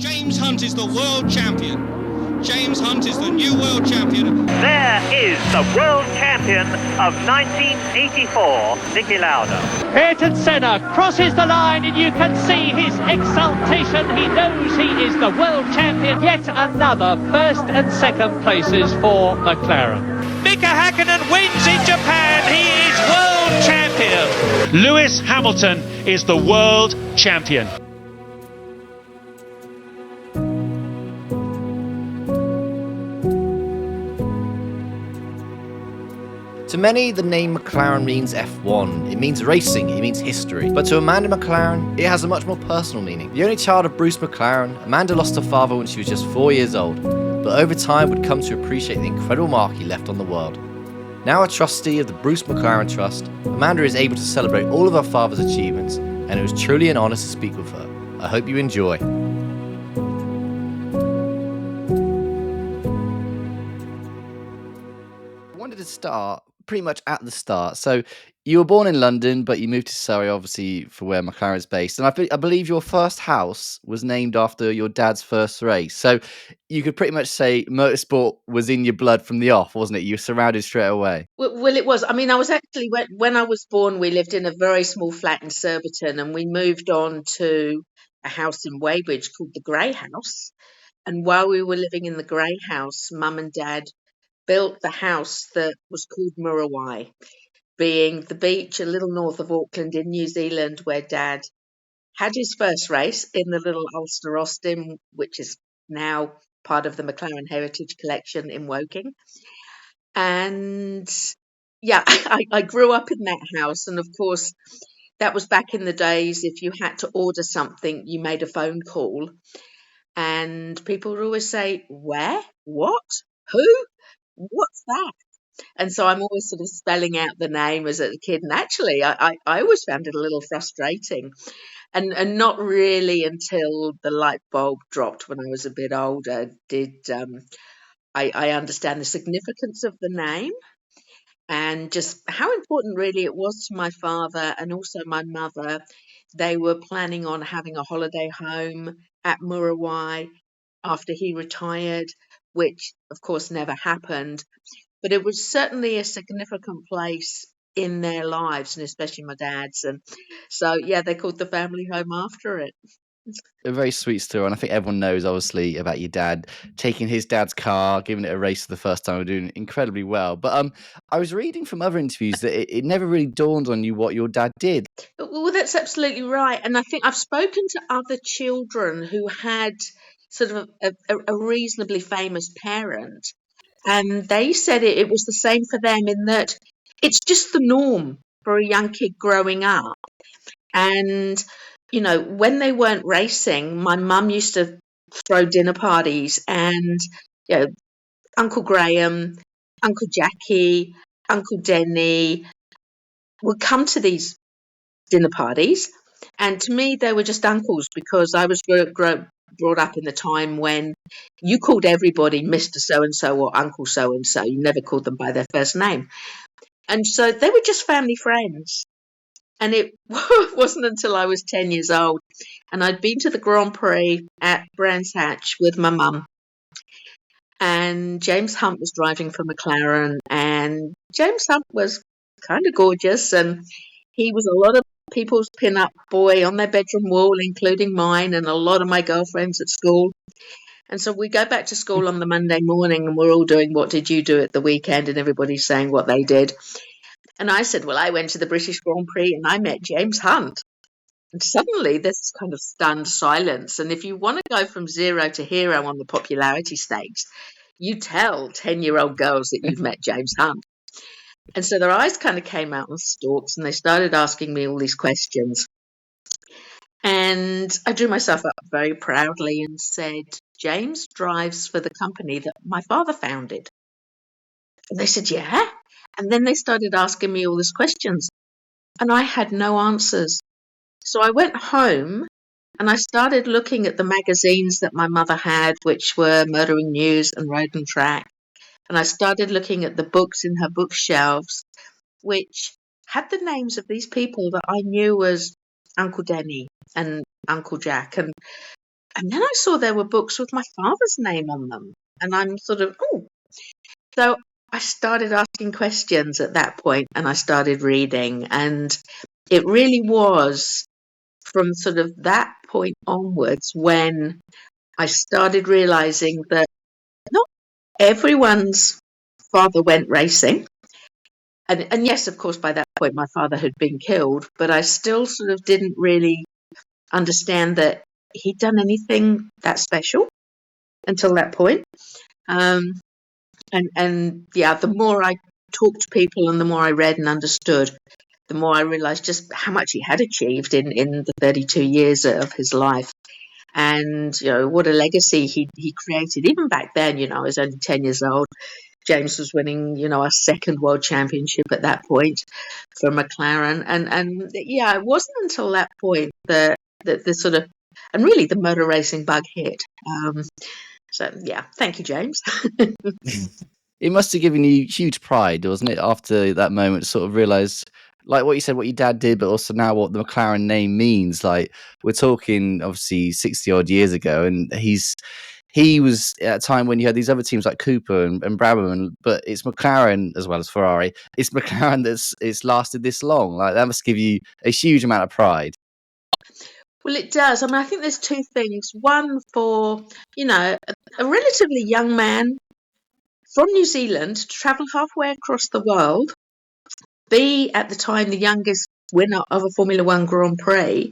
James Hunt is the world champion. James Hunt is the new world champion. There is the world champion of 1984, Niki Lauda. Ayrton Senna crosses the line and you can see his exultation. He knows he is the world champion. Yet another first and second places for McLaren. Mika Hakkinen wins in Japan. He is world champion. Lewis Hamilton is the world champion. To many, the name McLaren means F1. It means racing, it means history. But to Amanda McLaren, it has a much more personal meaning. The only child of Bruce McLaren, Amanda lost her father when she was just 4 years old, but over time would come to appreciate the incredible mark he left on the world. Now a trustee of the Bruce McLaren Trust, Amanda is able to celebrate all of her father's achievements, and it was truly an honour to speak with her. I hope you enjoy. I wanted to start pretty much at the start. So you were born in London, but you moved to Surrey, obviously, for where McLaren is based. And I believe your first house was named after your dad's first race. So you could pretty much say motorsport was in your blood from the off, wasn't it? You were surrounded straight away. Well, it was. I mean, I was actually, when I was born, we lived in a very small flat in Surbiton, and we moved on to a house in Weybridge called the Grey House. And while we were living in the Grey House, Mum and Dad built the house that was called Muriwai, being the beach a little north of Auckland in New Zealand, where Dad had his first race in the little Ulster Austin, which is now part of the McLaren Heritage Collection in Woking. And yeah, I grew up in that house. And of course, that was back in the days, if you had to order something, you made a phone call. And people would always say, where? What? Who? What's that? And so I'm always sort of spelling out the name as a kid. And actually, I always found it a little frustrating. And not really until the light bulb dropped when I was a bit older did I understand the significance of the name and just how important really it was to my father and also my mother. They were planning on having a holiday home at Muriwai after he retired, which of course never happened. But it was certainly a significant place in their lives, and especially my dad's. And so, yeah, they called the family home after it. A very sweet story, and I think everyone knows, obviously, about your dad taking his dad's car, giving it a race for the first time, and doing incredibly well. But I was reading from other interviews that it never really dawned on you what your dad did. Well, that's absolutely right. And I think I've spoken to other children who had sort of a reasonably famous parent, and they said it was the same for them in that it's just the norm for a young kid growing up. And, you know, when they weren't racing, my mum used to throw dinner parties and, you know, Uncle Graham, Uncle Jackie, Uncle Denny would come to these dinner parties. And to me, they were just uncles because I was brought up in the time when you called everybody Mr. So-and-so or Uncle So-and-so. You never called them by their first name. And so they were just family friends. And it wasn't until I was 10 years old and I'd been to the Grand Prix at Brands Hatch with my mum. And James Hunt was driving for McLaren. And James Hunt was kind of gorgeous. And he was a lot of people's pin-up boy on their bedroom wall, including mine and a lot of my girlfriends at school. And so we go back to school on the Monday morning and we're all doing, what did you do at the weekend? And everybody's saying what they did. And I said, well, I went to the British Grand Prix and I met James Hunt. And suddenly there's this kind of stunned silence. And if you want to go from zero to hero on the popularity stakes, you tell 10-year-old girls that you've met James Hunt. And so their eyes kind of came out on stalks and they started asking me all these questions. And I drew myself up very proudly and said, James drives for the company that my father founded. And they said, yeah. And then they started asking me all these questions. And I had no answers. So I went home and I started looking at the magazines that my mother had, which were Motoring News and Road and Track. And I started looking at the books in her bookshelves, which had the names of these people that I knew as Uncle Denny and Uncle Jack. And And then I saw there were books with my father's name on them. And I'm sort of, oh. So I started asking questions at that point and I started reading. And it really was from sort of that point onwards when I started realizing that not everyone's father went racing. And yes, of course, by that point, my father had been killed, but I still sort of didn't really understand that he'd done anything that special until that point. Um, and yeah, the more I talked to people and the more I read and understood, the more I realized just how much he had achieved in the 32 years of his life. And, what a legacy he created. Even back then, I was only 10 years old. James was winning, a second world championship at that point for McLaren. And yeah, it wasn't until that point that the sort of, and really the motor racing bug hit. So yeah, thank you, James. It must have given you huge pride, wasn't it? After that moment, sort of realised, like what you said, what your dad did, but also now what the McLaren name means. Like we're talking, obviously, 60 odd years ago, and he was at a time when you had these other teams like Cooper and Brabham, but it's McLaren as well as Ferrari. It's McLaren it's lasted this long. Like that must give you a huge amount of pride. Well, it does. I mean, I think there's two things. One for, a relatively young man from New Zealand to travel halfway across the world, be at the time the youngest winner of a Formula One Grand Prix,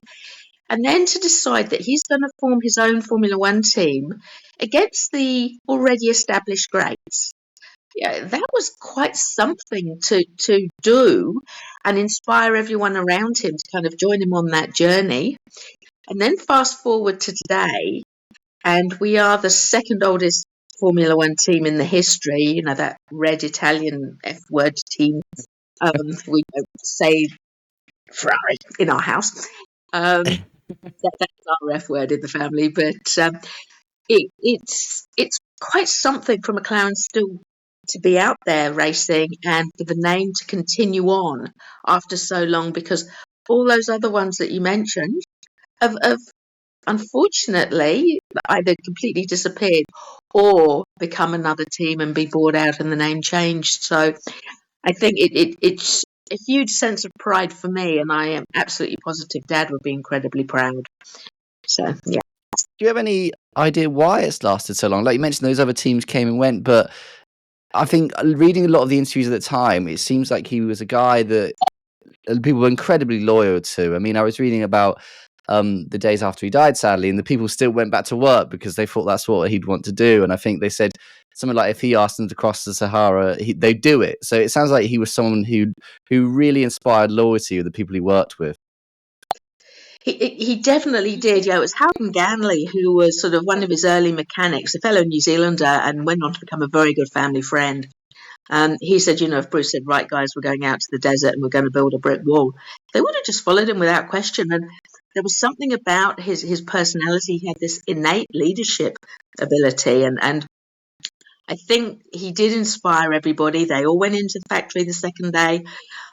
and then to decide that he's going to form his own Formula One team against the already established greats. Yeah, that was quite something to do and inspire everyone around him to kind of join him on that journey. And then fast forward to today, and we are the second oldest Formula One team in the history, that red Italian F word team. We don't say Ferrari in our house. That's our F word in the family, but it's quite something for McLaren still to be out there racing and for the name to continue on after so long, because all those other ones that you mentioned have unfortunately either completely disappeared or become another team and be bought out and the name changed. So I think it's a huge sense of pride for me, and I am absolutely positive Dad would be incredibly proud. So yeah. Do you have any idea why it's lasted so long? Like you mentioned, those other teams came and went, but I think reading a lot of the interviews at the time, it seems like he was a guy that people were incredibly loyal to. I mean, I was reading about the days after he died, sadly, and the people still went back to work because they thought that's what he'd want to do. And I think they said something like if he asked them to cross the Sahara, they'd do it. So it sounds like he was someone who really inspired loyalty with the people he worked with. He definitely did. Yeah, it was Howden Ganley who was sort of one of his early mechanics, a fellow New Zealander, and went on to become a very good family friend. He said, if Bruce said, right, guys, we're going out to the desert and we're going to build a brick wall, they would have just followed him without question. And there was something about his personality. He had this innate leadership ability. And I think he did inspire everybody. They all went into the factory the second day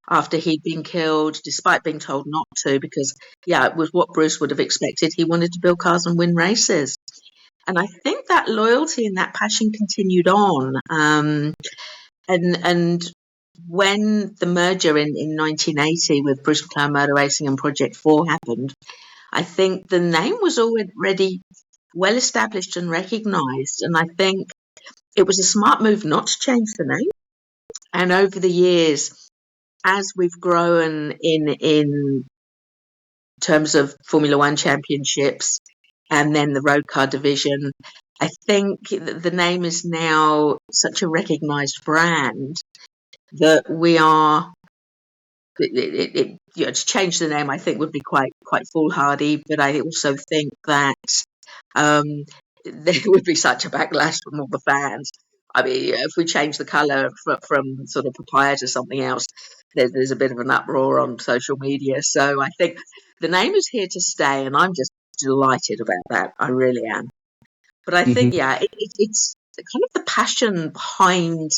after he'd been killed, despite being told not to, because, yeah, it was what Bruce would have expected. He wanted to build cars and win races. And I think that loyalty and that passion continued on. And when the merger in 1980 with Bruce McLaren Motor Racing and Project 4 happened, I think the name was already well established and recognised. And I think it was a smart move not to change the name. And over the years, as we've grown in terms of Formula One championships and then the road car division, I think the name is now such a recognised brand that we are. To change the name, I think would be quite foolhardy. But I also think that there would be such a backlash from all the fans. I mean, if we change the colour from sort of papaya to something else, there's a bit of an uproar on social media. So I think the name is here to stay, and I'm just delighted about that. I really am. But I think, yeah, it's kind of the passion behind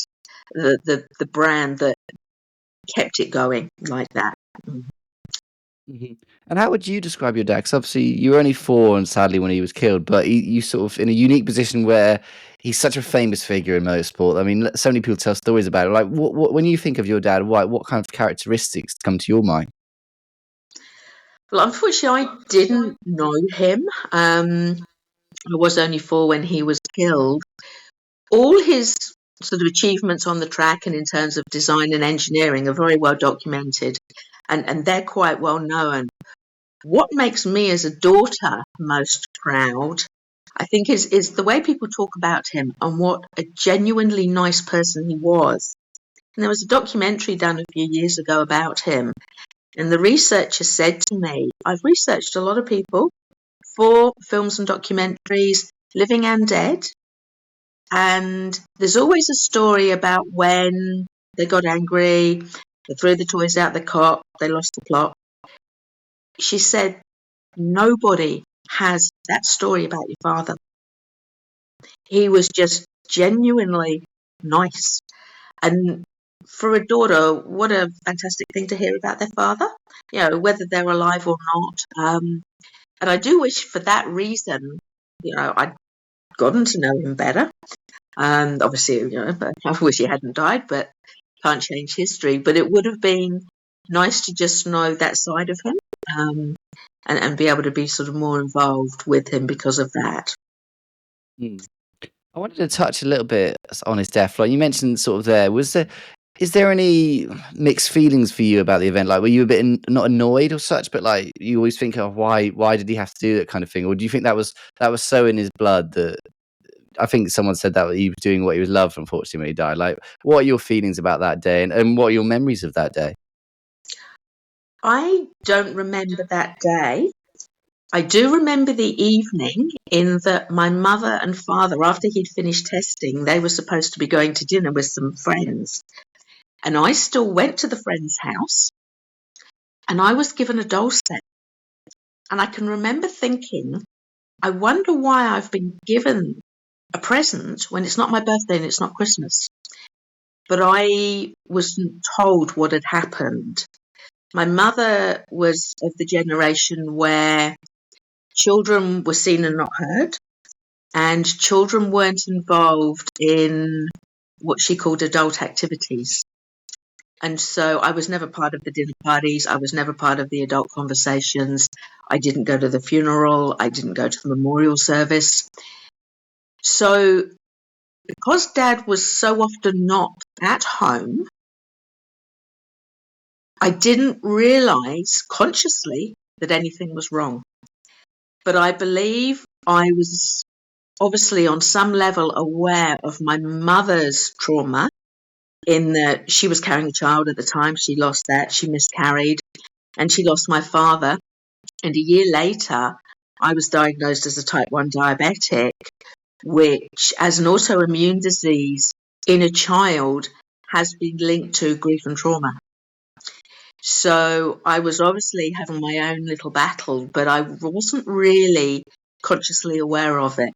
the brand that kept it going like that. Mhm. And how would you describe your dad? Because obviously you were only 4 and sadly when he was killed, but you sort of in a unique position where he's such a famous figure in motorsport. I mean, so many people tell stories about it. Like, what when you think of your dad, what kind of characteristics come to your mind? Well, unfortunately, I didn't know him. I was only 4 when he was killed. All his sort of achievements on the track and in terms of design and engineering are very well documented, and they're quite well known. What makes me as a daughter most proud, I think, is the way people talk about him and what a genuinely nice person he was. And there was a documentary done a few years ago about him, and the researcher said to me, I've researched a lot of people for films and documentaries, living and dead, and there's always a story about when they got angry, they threw the toys out the cot, they lost the plot. She said, nobody has that story about your father. He was just genuinely nice. And for a daughter, what a fantastic thing to hear about their father, whether they're alive or not. And I do wish for that reason, I'd gotten to know him better. And obviously, I wish he hadn't died, but can't change history. But it would have been nice to just know that side of him, and be able to be sort of more involved with him because of that. Mm. I wanted to touch a little bit on his death. Like you mentioned, sort of is there any mixed feelings for you about the event? Like, were you a bit not annoyed or such, but like you always think of why did he have to do that kind of thing, or do you think that was so in his blood that I think someone said that he was doing what he was loved, unfortunately, when he died. Like, what are your feelings about that day, and what are your memories of that day? I don't remember that day. I do remember the evening in that my mother and father, after he'd finished testing, they were supposed to be going to dinner with some friends. And I still went to the friend's house and I was given a doll set. And I can remember thinking, I wonder why I've been given a present when it's not my birthday and it's not Christmas. But I wasn't told what had happened. My mother was of the generation where children were seen and not heard, and children weren't involved in what she called adult activities. And so I was never part of the dinner parties. I was never part of the adult conversations. I didn't go to the funeral. I didn't go to the memorial service. So because Dad was so often not at home, I didn't realise consciously that anything was wrong. But I believe I was obviously on some level aware of my mother's trauma in that she was carrying a child at the time. She lost that. She miscarried and she lost my father. And a year later, I was diagnosed as a type 1 diabetic, which as an autoimmune disease in a child has been linked to grief and trauma. So I was obviously having my own little battle, but I wasn't really consciously aware of it.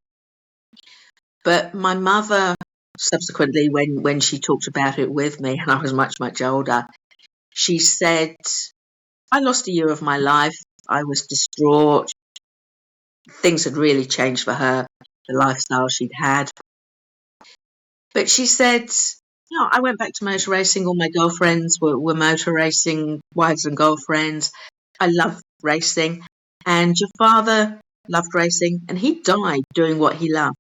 But my mother, subsequently, when she talked about it with me, and I was much, much older, she said, I lost a year of my life. I was distraught. Things had really changed for her, the lifestyle she'd had. But she said, I went back to motor racing. All my girlfriends were motor racing, wives and girlfriends. I love racing. And your father loved racing, and he died doing what he loved.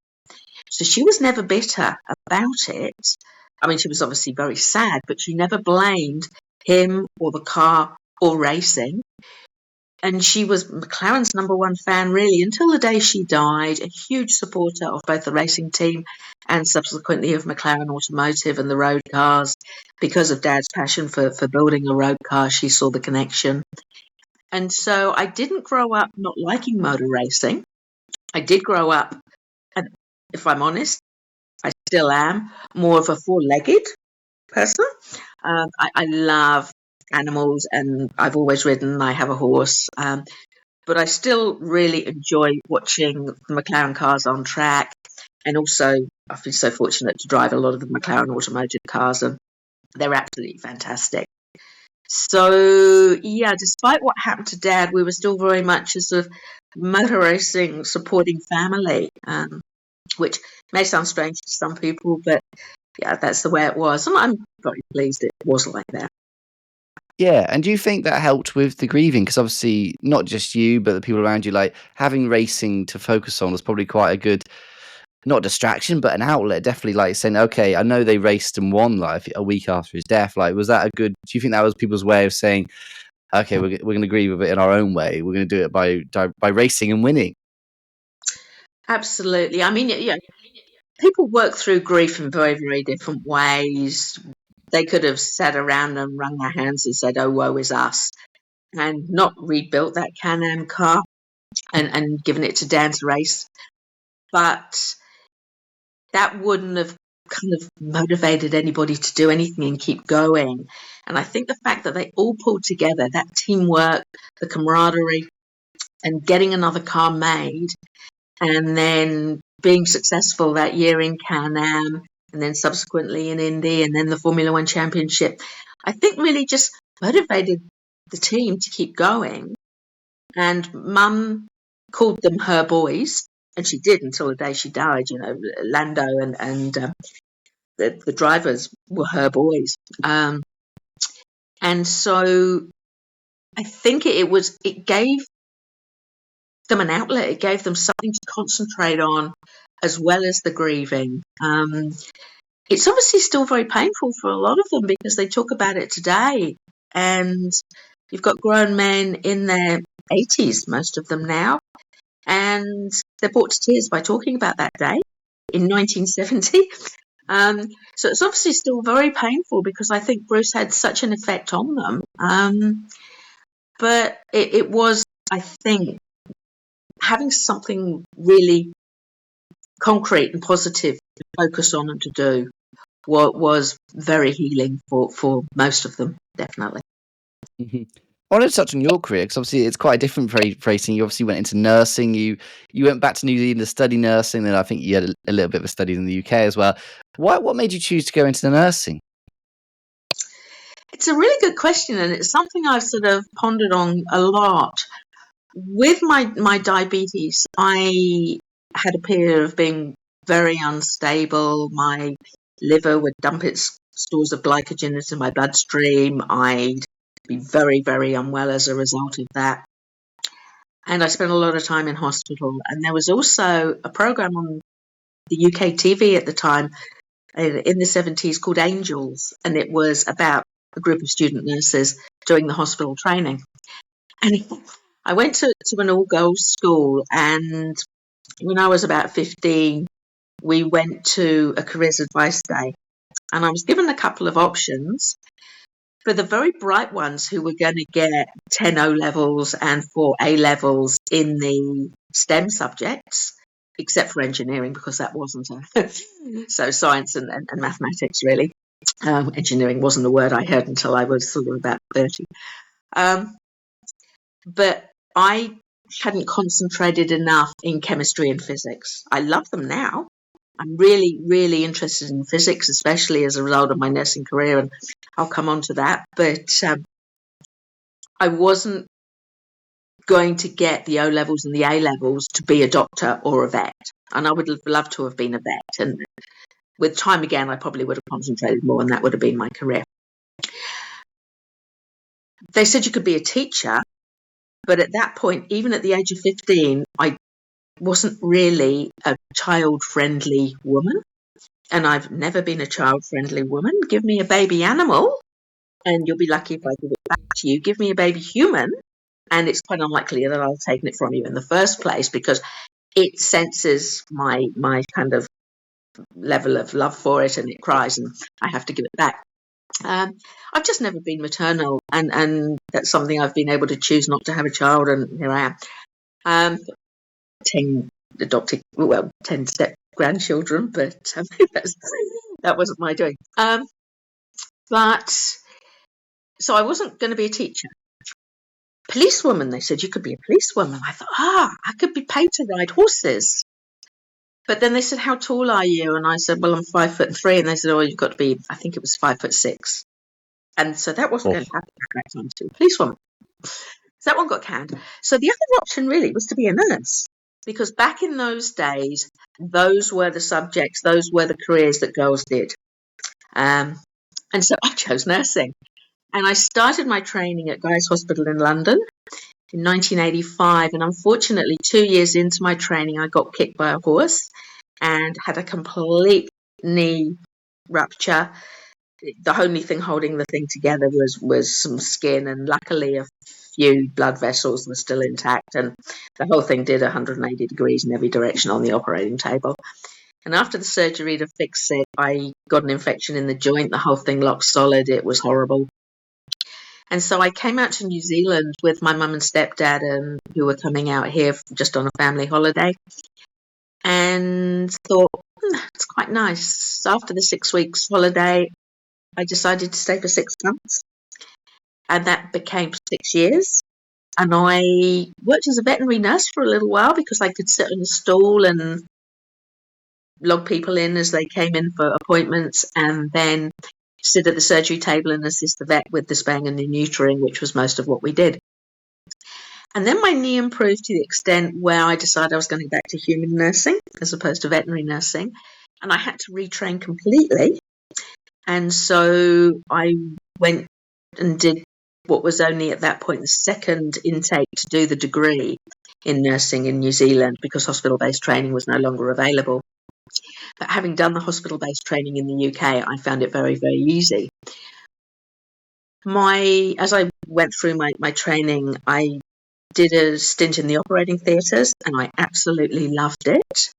So she was never bitter about it. I mean, she was obviously very sad, but she never blamed him or the car or racing. And she was McLaren's number one fan, really, until the day she died, a huge supporter of both the racing team and subsequently of McLaren Automotive and the road cars. Because of Dad's passion for building a road car, she saw the connection. And so I didn't grow up not liking motor racing. I did grow up, and if I'm honest, I still am, more of a four-legged person. I love animals, and I've always ridden. I have a horse, but I still really enjoy watching the McLaren cars on track. And also, I've been so fortunate to drive a lot of the McLaren automotive cars, and they're absolutely fantastic. So, yeah, despite what happened to Dad, we were still very much a sort of motor racing supporting family, which may sound strange to some people, but yeah, that's the way it was. And I'm very pleased it was like that. Yeah, and do you think that helped with the grieving? Because obviously, not just you, but the people around you, like having racing to focus on was probably quite a good, not distraction, but an outlet. Definitely, like saying, okay, I know they raced and won like a week after his death. Like, was that a good? Do you think that was people's way of saying, okay, we're going to grieve with it in our own way. We're going to do it by racing and winning. Absolutely. I mean, yeah, people work through grief in very, very different ways. They could have sat around and wrung their hands and said, "Oh, woe is us," and not rebuilt that Can-Am car and given it to Dan to race. But that wouldn't have kind of motivated anybody to do anything and keep going. And I think the fact that they all pulled together, that teamwork, the camaraderie, and getting another car made, and then being successful that year in Can-Am, and then subsequently in Indy, and then the Formula One Championship, I think really just motivated the team to keep going. And Mum called them her boys, and she did until the day she died. You know, Lando and the drivers were her boys. And so I think it gave them an outlet. It gave them something to concentrate on, as well as the grieving. It's obviously still very painful for a lot of them because they talk about it today. And you've got grown men in their 80s, most of them now, and they're brought to tears by talking about that day in 1970. So it's obviously still very painful because I think Bruce had such an effect on them. But it was, I think, having something really concrete and positive to focus on and to do was very healing for most of them, definitely. Mm-hmm. I wanted to touch on your career because obviously it's quite different for racing. You obviously went into nursing. You went back to New Zealand to study nursing, and I think you had a little bit of a study in the UK as well. What made you choose to go into the nursing? It's a really good question, and it's something I've sort of pondered on a lot. With my diabetes, I had a period of being very unstable. My liver would dump its stores of glycogen into my bloodstream. I'd be very, very unwell as a result of that. And I spent a lot of time in hospital. And there was also a program on the UK TV at the time in the 70s called Angels. And it was about a group of student nurses doing the hospital training. And I went to an all-girls school, and when I was about 15, we went to a careers advice day, and I was given a couple of options. For the very bright ones who were going to get 10 O levels and 4 A levels in the STEM subjects, except for engineering, because that wasn't so science and mathematics, really. Engineering wasn't a word I heard until I was sort of about 30. But I hadn't concentrated enough in chemistry and physics. I love them now. I'm really, really interested in physics, especially as a result of my nursing career, and I'll come on to that. But I wasn't going to get the O levels and the A levels to be a doctor or a vet, and I would have loved to have been a vet. And with time again, I probably would have concentrated more, and that would have been my career. They said you could be a teacher, but at that point, even at the age of 15, I wasn't really a child-friendly woman, and I've never been a child-friendly woman. Give me a baby animal, and you'll be lucky if I give it back to you. Give me a baby human, and it's quite unlikely that I'll take it from you in the first place because it senses my kind of level of love for it, and it cries, and I have to give it back. I've just never been maternal, and that's something I've been able to choose not to have a child, and here I am. 10 adopted, 10 step grandchildren, but that wasn't my doing. But so I wasn't going to be a teacher. Policewoman, they said, you could be a policewoman. I thought, I could be paid to ride horses. But then they said, how tall are you? And I said, well, I'm 5'3". And they said, oh, you've got to be, I think it was 5'6". And so that wasn't going to happen at that time too. Police woman. So that one got canned. So the other option really was to be a nurse. Because back in those days, those were the subjects, those were the careers that girls did. And so I chose nursing. And I started my training at Guy's Hospital in London in 1985. And unfortunately, 2 years into my training, I got kicked by a horse and had a complete knee rupture. The only thing holding the thing together was some skin, and luckily a few blood vessels were still intact, and the whole thing did 180 degrees in every direction on the operating table. And after the surgery to fix it, I got an infection in the joint. The whole thing locked solid. It was horrible. And so I came out to New Zealand with my mum and stepdad, who were coming out here just on a family holiday, and thought, it's quite nice. After the 6 weeks holiday, I decided to stay for 6 months, and that became 6 years. And I worked as a veterinary nurse for a little while because I could sit on a stool and log people in as they came in for appointments, and then sit at the surgery table and assist the vet with the spaying and the neutering, which was most of what we did. And then my knee improved to the extent where I decided I was going back to human nursing as opposed to veterinary nursing, and I had to retrain completely. And so I went and did what was only at that point the second intake to do the degree in nursing in New Zealand, because hospital-based training was no longer available. But having done the hospital-based training in the UK, I found it very, very easy. As I went through my training, I did a stint in the operating theatres, and I absolutely loved it.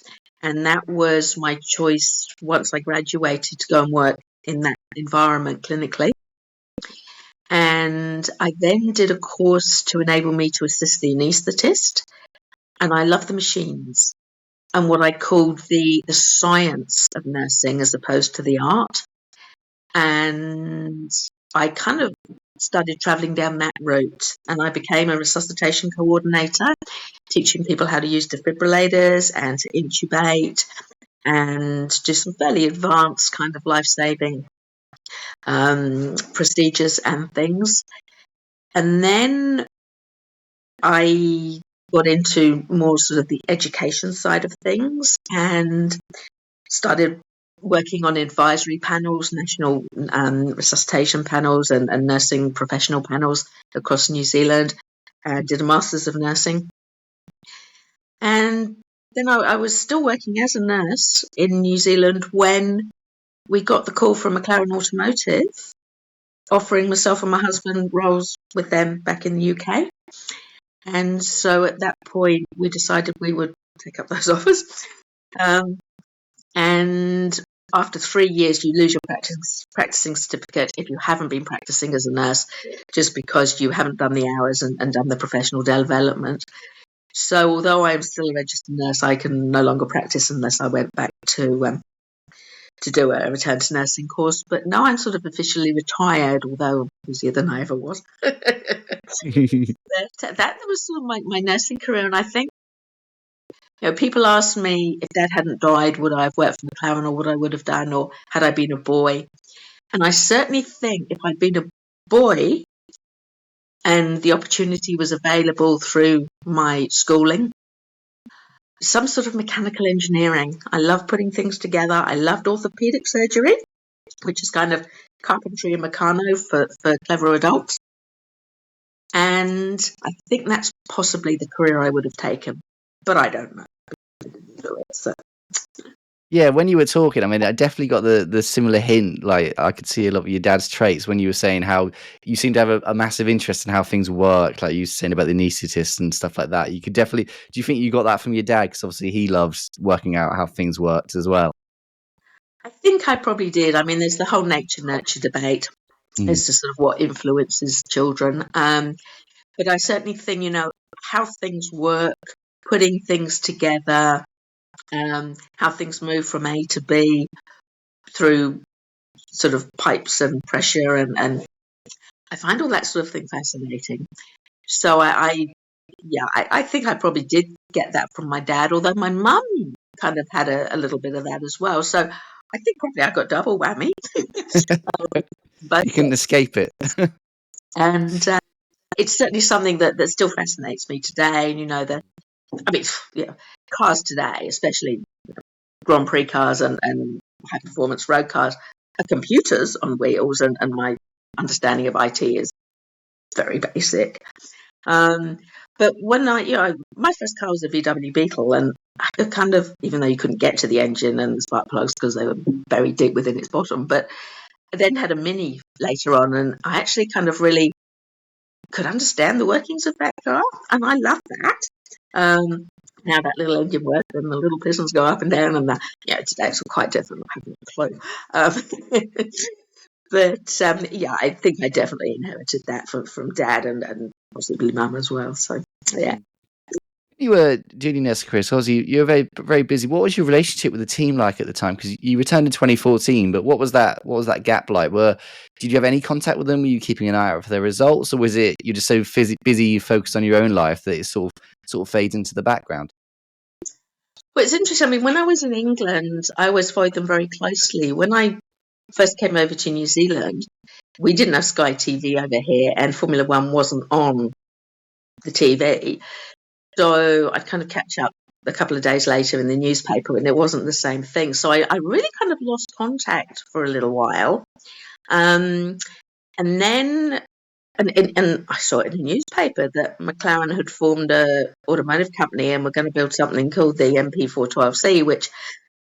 And that was my choice once I graduated to go and work in that environment clinically. And I then did a course to enable me to assist the anaesthetist. And I love the machines and what I called the science of nursing as opposed to the art. And I kind of started travelling down that route, and I became a resuscitation coordinator, teaching people how to use defibrillators and to intubate and do some fairly advanced kind of life-saving procedures and things. And then I got into more sort of the education side of things and started working on advisory panels, national resuscitation panels and nursing professional panels across New Zealand. Did a Masters of Nursing. And then I was still working as a nurse in New Zealand when we got the call from McLaren Automotive offering myself and my husband roles with them back in the UK. And so at that point, we decided we would take up those offers. And after 3 years, you lose your practicing certificate if you haven't been practicing as a nurse, just because you haven't done the hours and done the professional development. So although I am still a registered nurse, I can no longer practice unless I went back to do a return to nursing course. But now I'm sort of officially retired, although I'm busier than I ever was. That was sort of my nursing career. And I think, people ask me if Dad hadn't died, would I have worked for McLaren, or what I would have done, or had I been a boy? And I certainly think if I'd been a boy and the opportunity was available through my schooling, some sort of mechanical engineering. I love putting things together. I loved orthopedic surgery, which is kind of carpentry and meccano for clever adults. And I think that's possibly the career I would have taken, but I don't know. So. Yeah, when you were talking, I mean, I definitely got the similar hint. Like, I could see a lot of your dad's traits when you were saying how you seem to have a massive interest in how things work. Like you were saying about the anaesthetist and stuff like that. You could definitely. Do you think you got that from your dad? Because obviously he loves working out how things worked as well. I think I probably did. I mean, there's the whole nature-nurture debate as to sort of what influences children. But I certainly think, how things work, putting things together, how things move from A to B through sort of pipes and pressure, and I find all that sort of thing fascinating. So I think I probably did get that from my dad, although my mum kind of had a little bit of that as well. So I think probably I got double whammy. But You couldn't escape it. and it's certainly something that still fascinates me today. And cars today, especially Grand Prix cars and high performance road cars, are computers on wheels, and my understanding of IT is very basic. But when my first car was a VW Beetle, and I kind of, even though you couldn't get to the engine and the spark plugs because they were buried deep within its bottom, but I then had a Mini later on, and I actually kind of really could understand the workings of that car, and I love that. Now that little engine works and the little pistons go up and down, and today it's quite different. I haven't a clue. But I think I definitely inherited that from Dad and possibly Mum as well. So yeah. You were doing your nurse career, so obviously you were very, very busy. What was your relationship with the team like at the time? Because you returned in 2014, but what was that gap like? Did you have any contact with them? Were you keeping an eye out for their results, or was it you're just so busy, focused on your own life that it sort of fades into the background? Well, it's interesting. I mean, when I was in England, I always followed them very closely. When I first came over to New Zealand, we didn't have Sky TV over here, and Formula One wasn't on the TV. So I'd kind of catch up a couple of days later in the newspaper, and it wasn't the same thing. So I really kind of lost contact for a little while. And then, and I saw it in the newspaper that McLaren had formed a automotive company and were going to build something called the MP412C, which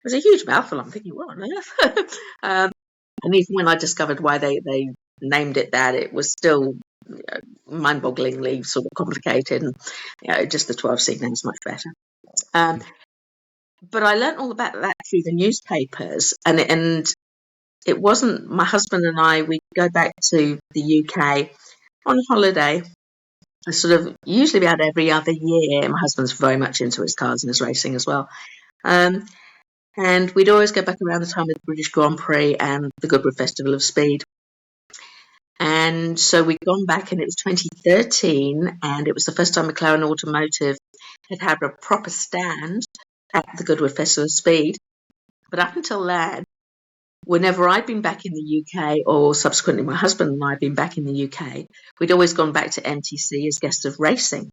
was a huge mouthful. I'm thinking, what on earth? And even when I discovered why they named it that, it was still mind-bogglingly sort of complicated, and just the 12C name's much better. But I learnt all about that through the newspapers, and it wasn't my husband and I. We go back to the UK on holiday, sort of usually about every other year. My husband's very much into his cars and his racing as well. And we'd always go back around the time of the British Grand Prix and the Goodwood Festival of Speed. And so we'd gone back, and it was 2013, and it was the first time McLaren Automotive had a proper stand at the Goodwood Festival of Speed. But up until then, whenever I'd been back in the UK, or subsequently my husband and I had been back in the UK, we'd always gone back to MTC as guests of racing.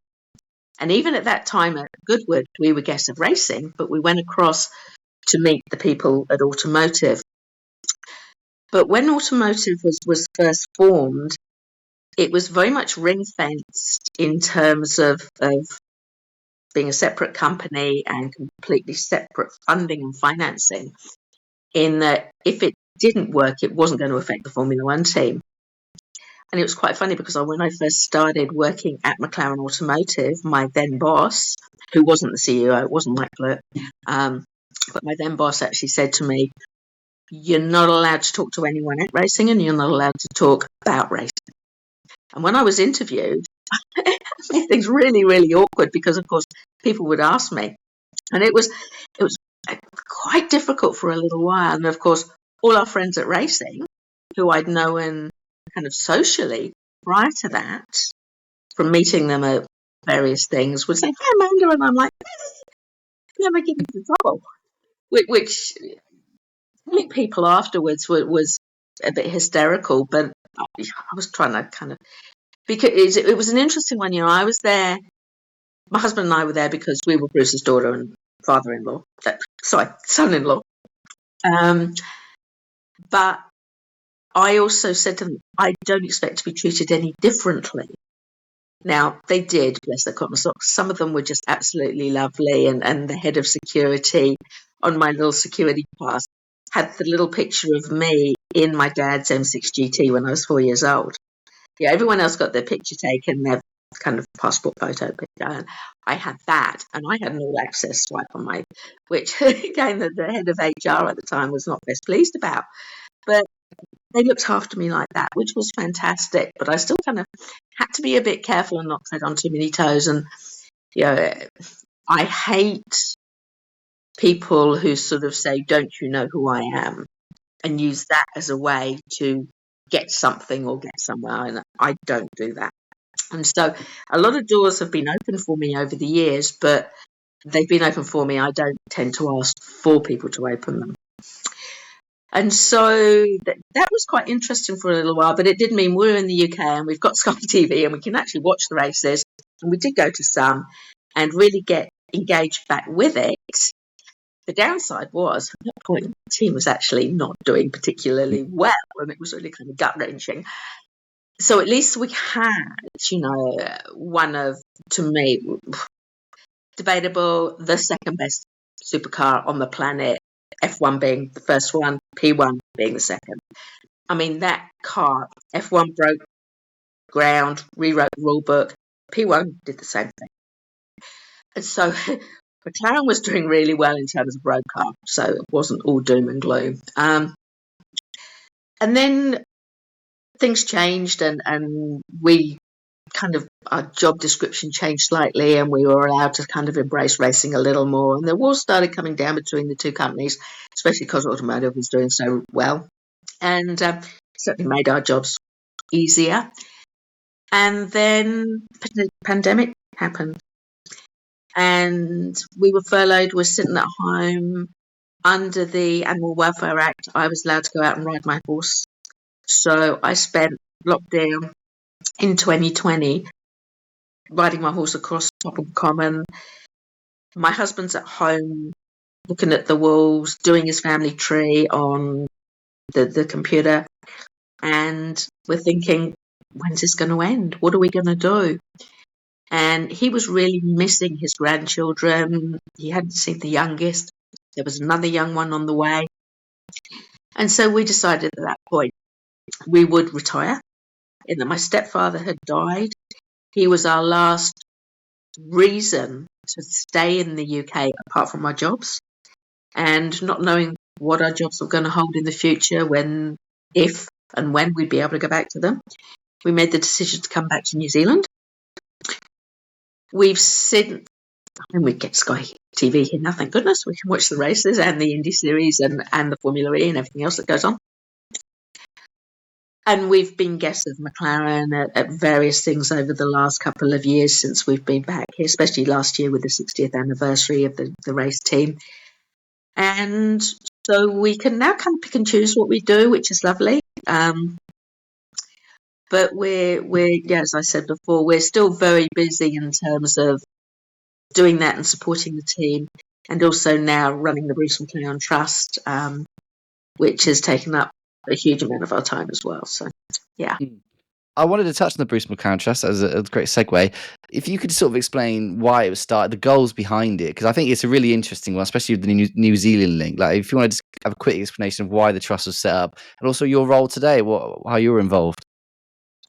And even at that time at Goodwood, we were guests of racing, but we went across to meet the people at Automotive. But when Automotive was first formed, it was very much ring-fenced in terms of being a separate company and completely separate funding and financing, in that if it didn't work, it wasn't going to affect the Formula One team. And it was quite funny because when I first started working at McLaren Automotive, my then boss, who wasn't the CEO, it wasn't Mike Blurt, but my then boss actually said to me, "You're not allowed to talk to anyone at racing, and you're not allowed to talk about racing." And when I was interviewed, it made things really, really awkward because, of course, people would ask me. And it was quite difficult for a little while. And, of course, all our friends at racing, who I'd known kind of socially prior to that, from meeting them at various things, would say, "Hi, Amanda," and I'm like, "Never get into trouble," which I think people afterwards was a bit hysterical, but I was trying to kind of, because it was an interesting one. I was there, my husband and I were there because we were Bruce's daughter and son-in-law. But I also said to them, I don't expect to be treated any differently. Now, they did, bless their cotton socks. Some of them were just absolutely lovely, and the head of security on my little security pass had the little picture of me in my dad's M6 GT when I was 4 years old. Yeah, everyone else got their picture taken, their kind of passport photo picture, and I had that, and I had an all-access swipe on my, which again the head of HR at the time was not best pleased about. But they looked after me like that, which was fantastic. But I still kind of had to be a bit careful and not tread on too many toes. And I hate people who sort of say, "Don't you know who I am?" and use that as a way to get something or get somewhere. And I don't do that. And so a lot of doors have been open for me over the years, but they've been open for me. I don't tend to ask for people to open them. And so that was quite interesting for a little while, but it did mean we're in the UK and we've got Sky TV and we can actually watch the races. And we did go to some and really get engaged back with it. The downside was, at that point, the team was actually not doing particularly well, and it was really kind of gut-wrenching. So at least we had, one of, to me, debatable, the second best supercar on the planet, F1 being the first one, P1 being the second. I mean, that car, F1 broke ground, rewrote the rule book, P1 did the same thing. And so McLaren was doing really well in terms of road car, so it wasn't all doom and gloom. And then things changed and we our job description changed slightly and we were allowed to kind of embrace racing a little more. And the walls started coming down between the two companies, especially because automotive was doing so well. And certainly made our jobs easier. And then the pandemic happened. And we were furloughed, we're sitting at home. Under the Animal Welfare Act, I was allowed to go out and ride my horse. So I spent lockdown in 2020 riding my horse across Topham Common. My husband's at home looking at the walls, doing his family tree on the computer. And we're thinking, when's this going to end? What are we going to do? And he was really missing his grandchildren. He hadn't seen the youngest. There was another young one on the way. And so we decided at that point we would retire. In that my stepfather had died. He was our last reason to stay in the UK apart from our jobs. And not knowing what our jobs were going to hold in the future, if and when we'd be able to go back to them, we made the decision to come back to New Zealand. We've since, we get Sky TV here now, thank goodness. We can watch the races and the Indy Series and the Formula E and everything else that goes on. And we've been guests of McLaren at various things over the last couple of years since we've been back here, especially last year with the 60th anniversary of the race team. And so we can now kind of pick and choose what we do, which is lovely. But we're as I said before, we're still very busy in terms of doing that and supporting the team, and also now running the Bruce McLaren Trust, which has taken up a huge amount of our time as well. So, yeah. I wanted to touch on the Bruce McLaren Trust as a great segue. If you could sort of explain why it was started, the goals behind it, because I think it's a really interesting one, especially with the New Zealand link. Like, if you want to just have a quick explanation of why the trust was set up, and also your role today, how you were involved.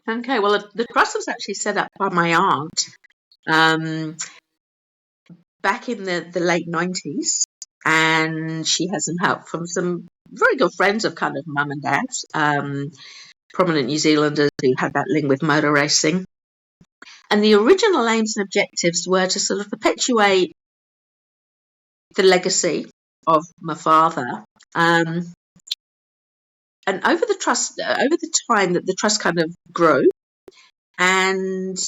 Okay, well, the trust was actually set up by my aunt back in the late 90s, and she had some help from some very good friends of kind of mum and dad's, prominent New Zealanders who had that link with motor racing. And the original aims and objectives were to sort of perpetuate the legacy of my father. And over the time that the trust kind of grew, and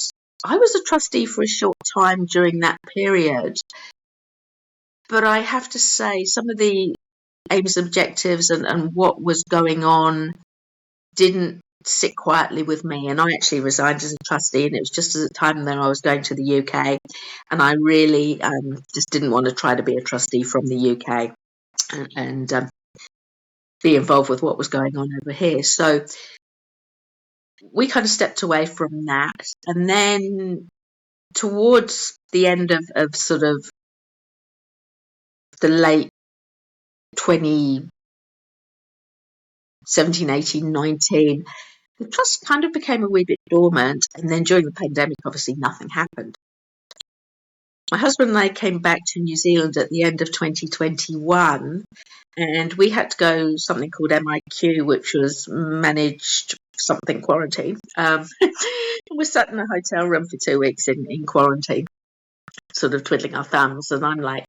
I was a trustee for a short time during that period. But I have to say, some of the aims and objectives and what was going on didn't sit quietly with me. And I actually resigned as a trustee, and it was just at the time that I was going to the UK. And I really just didn't want to try to be a trustee from the UK and be involved with what was going on over here. So we kind of stepped away from that. And then towards the end of sort of the late 2017, 18, 19, the trust kind of became a wee bit dormant. And then during the pandemic, obviously nothing happened. My husband and I came back to New Zealand at the end of 2021, and we had to go something called MIQ, which was managed something quarantine. We sat in a hotel room for 2 weeks in quarantine, sort of twiddling our thumbs. And I'm like,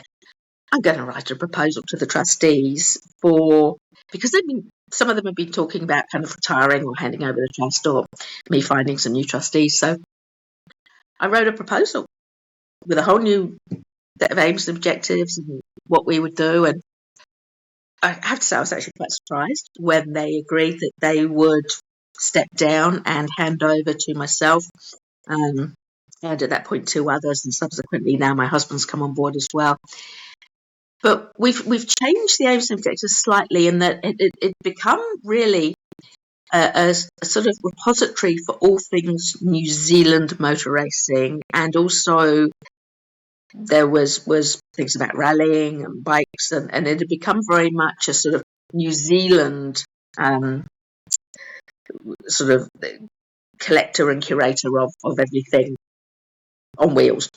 I'm going to write a proposal to the trustees because some of them have been talking about kind of retiring or handing over the trust or me finding some new trustees. So I wrote a proposal with a whole new set of aims and objectives and what we would do. And I have to say, I was actually quite surprised when they agreed that they would step down and hand over to myself. And at that point, 2 others, and subsequently now my husband's come on board as well. But we've changed the aims and objectives slightly in that it become really a sort of repository for all things New Zealand motor racing, and also there was things about rallying and bikes, and it had become very much a sort of New Zealand sort of collector and curator of everything on wheels.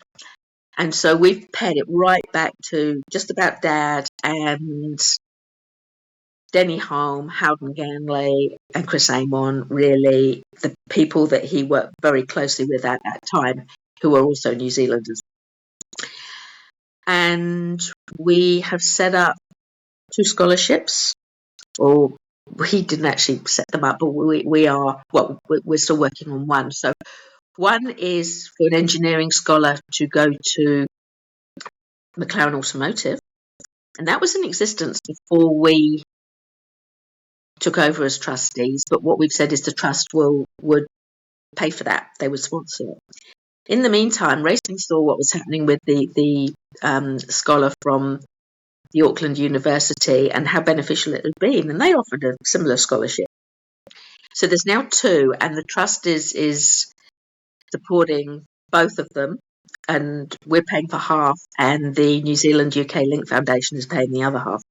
And so we've pared it right back to just about Dad and Denny Holm, Howden Ganley, and Chris Amon, really the people that he worked very closely with at that time, who were also New Zealanders. And we have set up 2 scholarships, or he didn't actually set them up, but we're still working on one. So one is for an engineering scholar to go to McLaren Automotive, and that was in existence before we took over as trustees. But what we've said is the trust would pay for that; they would sponsor it. In the meantime, Racing saw what was happening with the scholar from the Auckland University and how beneficial it had been, and they offered a similar scholarship. So there's now 2, and the trust is supporting both of them, and we're paying for half, and the New Zealand UK Link Foundation is paying the other half.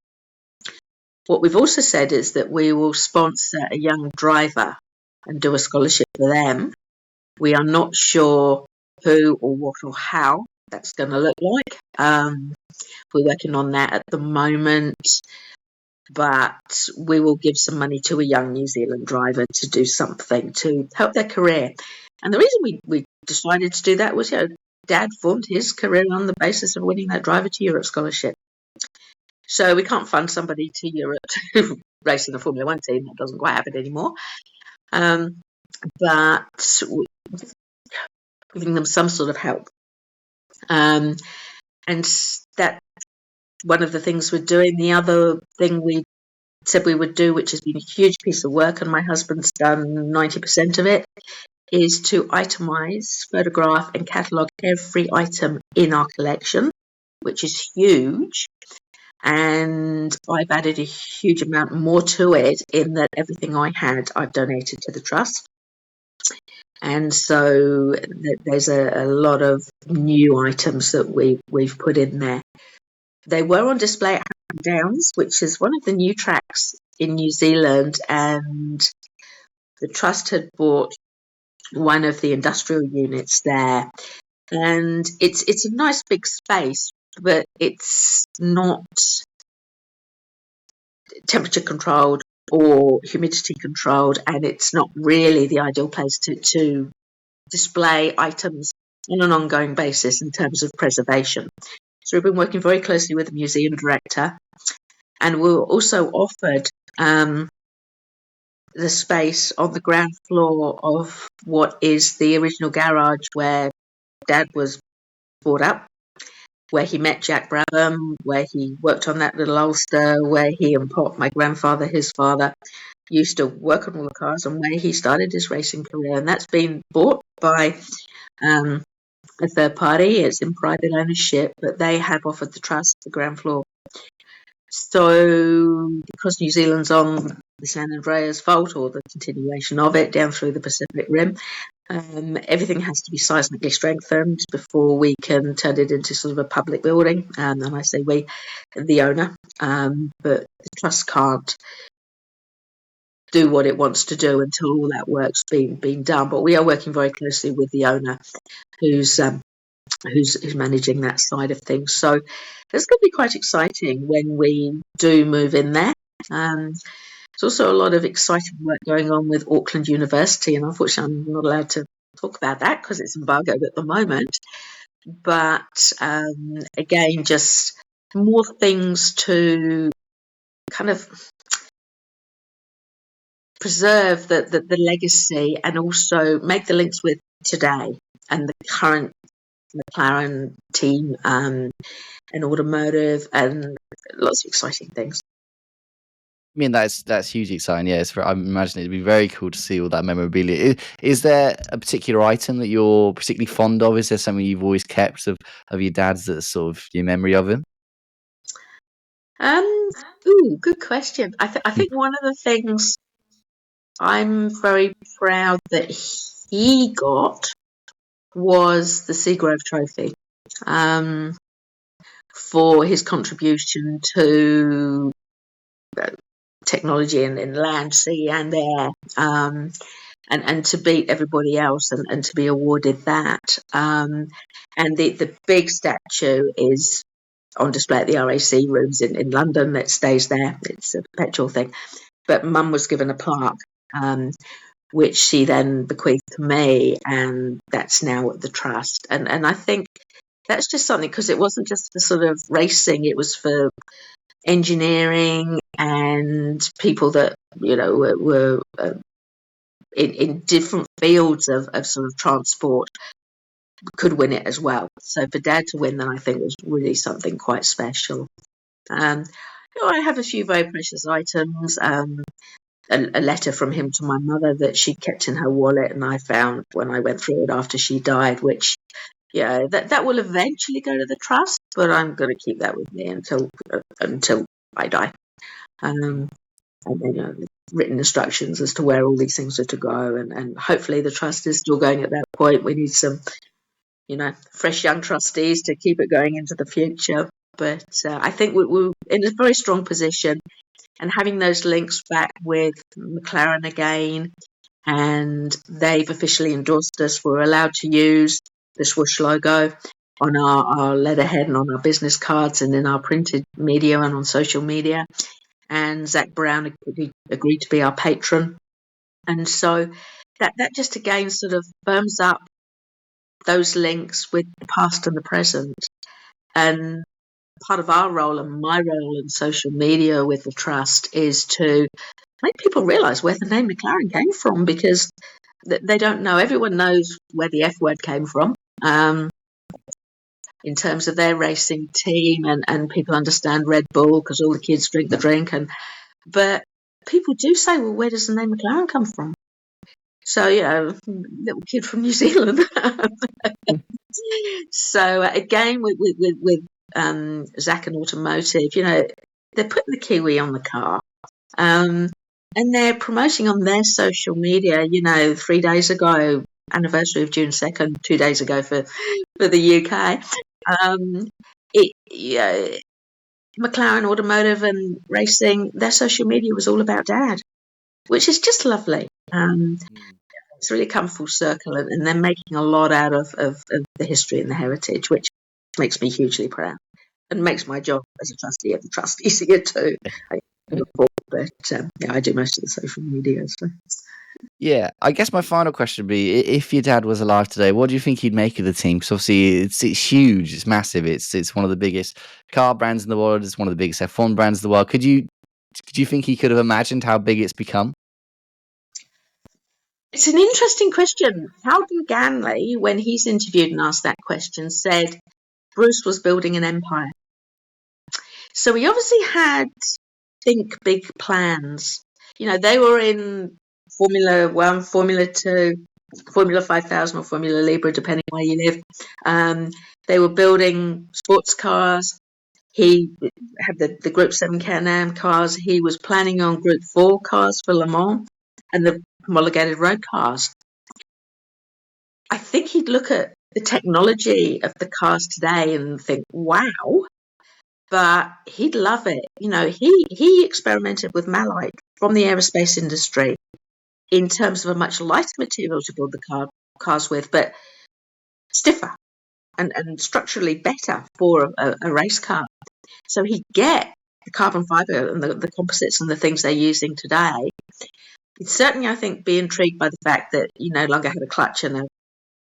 What we've also said is that we will sponsor a young driver and do a scholarship for them. We are not sure who or what or how that's going to look like. We're working on that at the moment, but we will give some money to a young New Zealand driver to do something to help their career. And the reason we decided to do that was, Dad formed his career on the basis of winning that Driver to Europe scholarship. So we can't fund somebody to Europe to race in a Formula 1 team. That doesn't quite happen anymore. But giving them some sort of help. And that one of the things we're doing. The other thing we said we would do, which has been a huge piece of work, and my husband's done 90% of it, is to itemise, photograph and catalogue every item in our collection, which is huge. And I've added a huge amount more to it in that everything I had, I've donated to the trust. And so there's a lot of new items that we've put in there. They were on display at Hampton Downs, which is one of the new tracks in New Zealand, and the trust had bought one of the industrial units there. And it's a nice big space, but it's not temperature controlled or humidity controlled, and it's not really the ideal place to display items on an ongoing basis in terms of preservation. So we've been working very closely with the museum director, and we were also offered the space on the ground floor of what is the original garage where Dad was brought up, where he met Jack Brabham, where he worked on that little Ulster, where he and Pop, my grandfather, his father, used to work on all the cars, and where he started his racing career. And that's been bought by a third party. It's in private ownership, but they have offered the trust the ground floor. So because New Zealand's on the San Andreas Fault, or the continuation of it down through the Pacific Rim, everything has to be seismically strengthened before we can turn it into sort of a public building. And I say we, the owner, but the trust can't do what it wants to do until all that work's been done. But we are working very closely with the owner, who's managing that side of things. So it's going to be quite exciting when we do move in there. There's also a lot of exciting work going on with Auckland University, and unfortunately I'm not allowed to talk about that because it's embargoed at the moment. But again, just more things to kind of preserve the legacy, and also make the links with today and the current McLaren team and automotive, and lots of exciting things. I mean, that's hugely exciting. Yeah, I imagine it'd be very cool to see all that memorabilia. Is there a particular item that you're particularly fond of? Is there something you've always kept of your dad's that's sort of your memory of him? Good question. I think one of the things I'm very proud that he got was the Seagrove Trophy, um, for his contribution to technology in land, sea, and air, and to beat everybody else and to be awarded that. And the big statue is on display at the RAC rooms in London. It stays there. It's a perpetual thing. But Mum was given a plaque, which she then bequeathed to me, and that's now at the trust. And I think that's just something, because it wasn't just for sort of racing, it was for engineering and people that, were in different fields of sort of transport could win it as well. So for Dad to win that, I think, was really something quite special. I have a few very precious items. A letter from him to my mother that she kept in her wallet, and I found when I went through it after she died, which, that will eventually go to the trust, but I'm going to keep that with me until I die. And then, written instructions as to where all these things are to go, and hopefully the trust is still going at that point. We need some, fresh young trustees to keep it going into the future. But I think we're in a very strong position, and having those links back with McLaren again, and they've officially endorsed us. We're allowed to use the swoosh logo on our letterhead and on our business cards and in our printed media and on social media. And Zach Brown agreed to be our patron. And so that just again sort of firms up those links with the past and the present. And part of our role and my role in social media with the trust is to make people realise where the name McLaren came from, because they don't know. Everyone knows where the F word came from, in terms of their racing team, and people understand Red Bull because all the kids drink the drink. But people do say, well, where does the name McLaren come from? So, little kid from New Zealand. So again, with Zach and Automotive, they're putting the Kiwi on the car. And they're promoting on their social media, 3 days ago, anniversary of June 2nd, 2 days ago for the UK. McLaren Automotive and Racing, their social media was all about Dad, which is just lovely. It's really come full circle, and they're making a lot out of the history and the heritage, which makes me hugely proud and makes my job as a trustee of the trust easier too. But I do most of the social media. So. Yeah, I guess my final question would be: if your dad was alive today, what do you think he'd make of the team? Because obviously it's huge, it's massive, it's one of the biggest car brands in the world, it's one of the biggest F1 brands in the world. Could you think he could have imagined how big it's become? It's an interesting question. Howden Ganley, when he's interviewed and asked that question, said Bruce was building an empire. So he obviously had think big plans. They were in Formula 1, Formula 2, Formula 5000 or Formula Libre, depending where you live. They were building sports cars. He had the Group 7 Can-Am cars. He was planning on Group 4 cars for Le Mans and the homologated road cars. I think he'd look at the technology of the cars today and think, wow, but he'd love it. He experimented with malite from the aerospace industry in terms of a much lighter material to build the cars with, but stiffer and structurally better for a race car. So he'd get the carbon fibre and the composites and the things they're using today. He'd certainly, I think, be intrigued by the fact that you no longer had a clutch and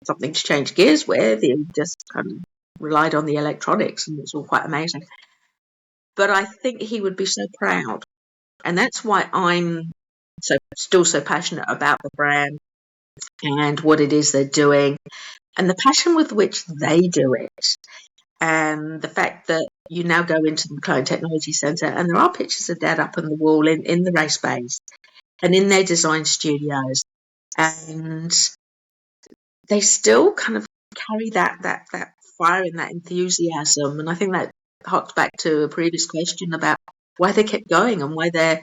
something to change gears with. He just kind of relied on the electronics, and it's all quite amazing. But I think he would be so proud. And that's why I'm still so passionate about the brand and what it is they're doing and the passion with which they do it. And the fact that you now go into the McLaren Technology Centre and there are pictures of Dad up on the wall in the race bays and in their design studios. And they still kind of carry that fire and that enthusiasm. And I think that harks back to a previous question about why they kept going and why they're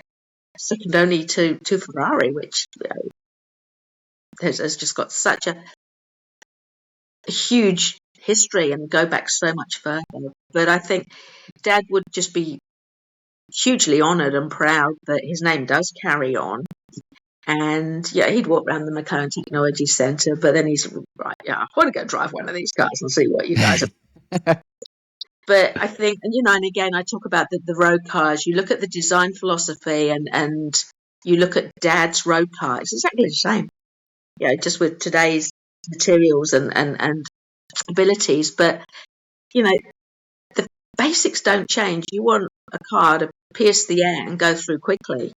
second only to Ferrari, which has just got such a huge history and go back so much further. But I think Dad would just be hugely honoured and proud that his name does carry on. And yeah, he'd walk around the McLaren Technology Centre, but then he's right. Yeah, I want to go drive one of these cars and see what you guys are. But I think, and again, I talk about the road cars. You look at the design philosophy and you look at Dad's road car. It's exactly the same. Just with today's materials and abilities. But, the basics don't change. You want a car to pierce the air and go through quickly.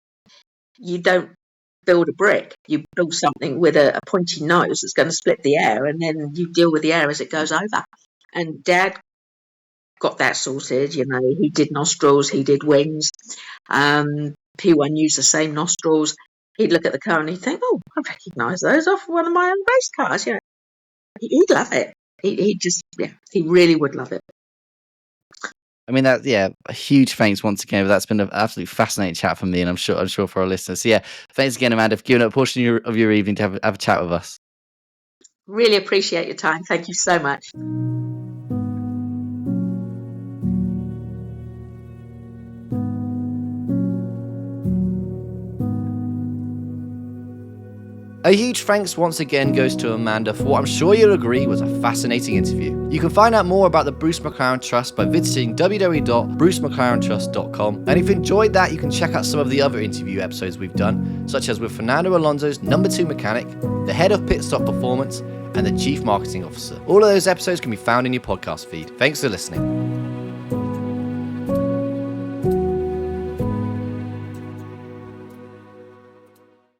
You don't build a brick. You build something with a pointy nose that's going to split the air, and then you deal with the air as it goes over. And Dad got that sorted. He did nostrils, he did wings. P1 used the same nostrils. He'd look at the car and he'd think, "Oh, I recognise those off one of my own race cars." He'd love it. He really would love it. I mean, a huge thanks once again. That's been an absolutely fascinating chat for me, and I'm sure for our listeners. So thanks again, Amanda, for giving up a portion of your evening to have a chat with us. Really appreciate your time. Thank you so much. A huge thanks once again goes to Amanda for what I'm sure you'll agree was a fascinating interview. You can find out more about the Bruce McLaren Trust by visiting www.brucemclarentrust.com, and if you enjoyed that, you can check out some of the other interview episodes we've done, such as with Fernando Alonso's number 2 mechanic, the head of pit stop performance, and the chief marketing officer. All of those episodes can be found in your podcast feed. Thanks for listening.